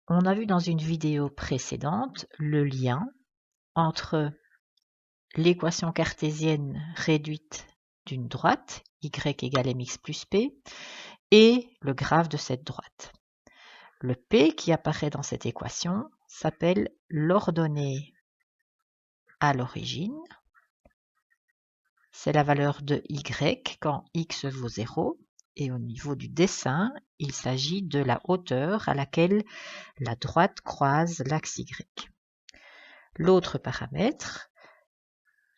On a vu dans une vidéo précédente le lien entre l'équation cartésienne réduite d'une droite, y égale mx plus p, et le graphe de cette droite. Le p qui apparaît dans cette équation s'appelle l'ordonnée à l'origine. C'est la valeur de y quand x vaut 0. Et au niveau du dessin, il s'agit de la hauteur à laquelle la droite croise l'axe y. L'autre paramètre,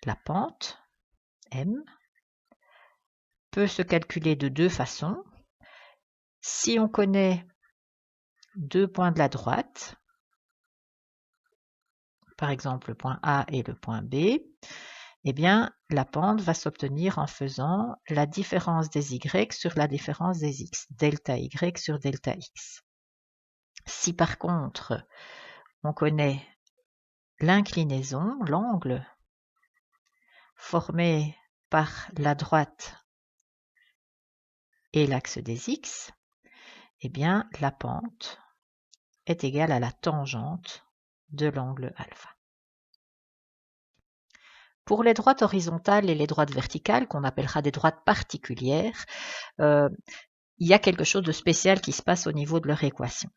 la pente, m, peut se calculer de deux façons. Si on connaît deux points de la droite, par exemple le point A et le point B, eh bien la pente va s'obtenir en faisant la différence des y sur la différence des x, delta y sur delta x. Si par contre on connaît l'inclinaison, l'angle formé par la droite et l'axe des x, eh bien la pente est égale à la tangente de l'angle alpha. Pour les droites horizontales et les droites verticales, qu'on appellera des droites particulières, il y a quelque chose de spécial qui se passe au niveau de leur équation.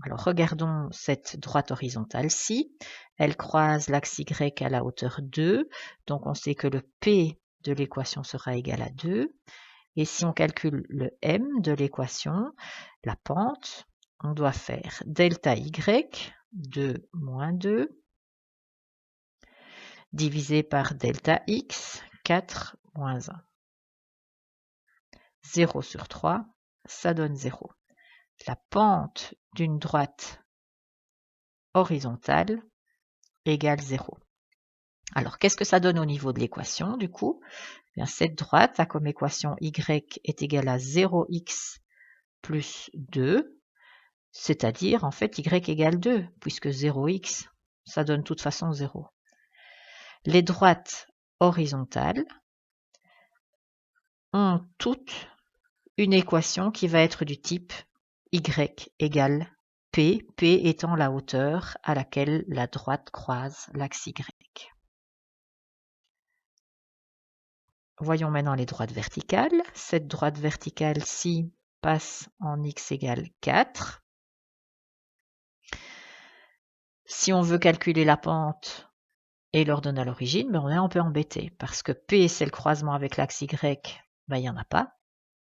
Alors regardons cette droite horizontale-ci. Elle croise l'axe y à la hauteur 2, donc on sait que le P de l'équation sera égal à 2. Et si on calcule le M de l'équation, la pente, on doit faire delta y, 2 moins 2, divisé par delta x, 4 moins 1. 0 sur 3, ça donne 0. La pente d'une droite horizontale égale 0. Alors, qu'est-ce que ça donne au niveau de l'équation, du coup? Bien, cette droite a comme équation y est égale à 0x plus 2, c'est-à-dire, en fait, y égale 2, puisque 0x, ça donne de toute façon 0. Les droites horizontales ont toutes une équation qui va être du type y égale p, p étant la hauteur à laquelle la droite croise l'axe y. Voyons maintenant les droites verticales. Cette droite verticale-ci passe en x égale 4. Si on veut calculer la pente et l'ordonnée à l'origine, ben on est un peu embêté parce que P, c'est le croisement avec l'axe Y, ben il n'y en a pas,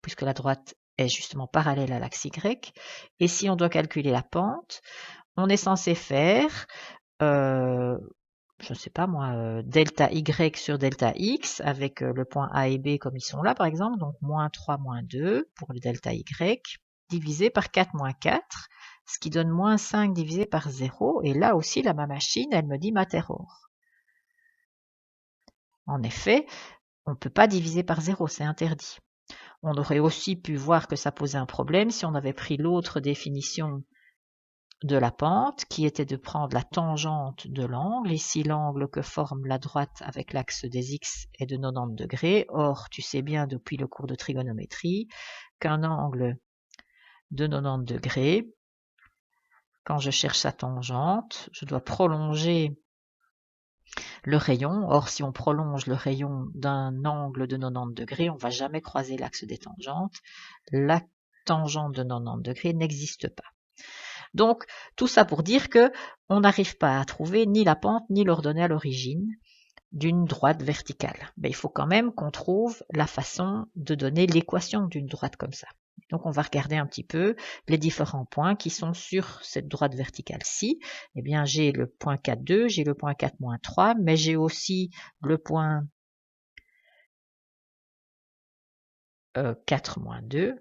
puisque la droite est justement parallèle à l'axe Y. Et si on doit calculer la pente, on est censé faire, je ne sais pas moi, delta Y sur delta X avec le point A et B comme ils sont là par exemple, donc moins 3 moins 2 pour le delta Y, divisé par 4 moins 4, ce qui donne moins 5 divisé par 0. Et là aussi, ma machine, elle me dit materor. En effet, on ne peut pas diviser par 0, c'est interdit. On aurait aussi pu voir que ça posait un problème si on avait pris l'autre définition de la pente, qui était de prendre la tangente de l'angle. Ici, l'angle que forme la droite avec l'axe des x est de 90 degrés. Or, tu sais bien depuis le cours de trigonométrie qu'un angle de 90 degrés, quand je cherche sa tangente, je dois prolonger le rayon. Or, si on prolonge le rayon d'un angle de 90 degrés, on ne va jamais croiser l'axe des tangentes. La tangente de 90 degrés n'existe pas. Donc, tout ça pour dire que on n'arrive pas à trouver ni la pente ni l'ordonnée à l'origine d'une droite verticale. Mais il faut quand même qu'on trouve la façon de donner l'équation d'une droite comme ça. Donc, on va regarder un petit peu les différents points qui sont sur cette droite verticale-ci. Eh bien, j'ai le point 4, 2, j'ai le point 4, moins 3, mais j'ai aussi le point 4, moins 2,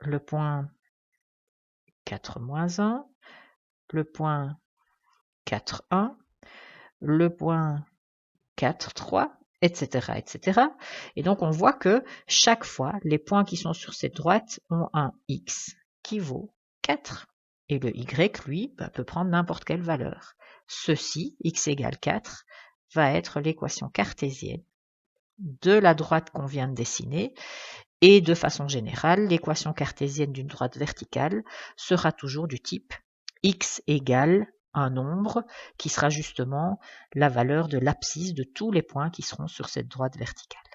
le point 4, moins 1, le point 4, 1, le point 4, 3, etc., etc. Et donc, on voit que chaque fois, les points qui sont sur cette droite ont un x qui vaut 4. Et le y, lui, peut prendre n'importe quelle valeur. Ceci, x égale 4, va être l'équation cartésienne de la droite qu'on vient de dessiner. Et de façon générale, l'équation cartésienne d'une droite verticale sera toujours du type x égale un nombre qui sera justement la valeur de l'abscisse de tous les points qui seront sur cette droite verticale.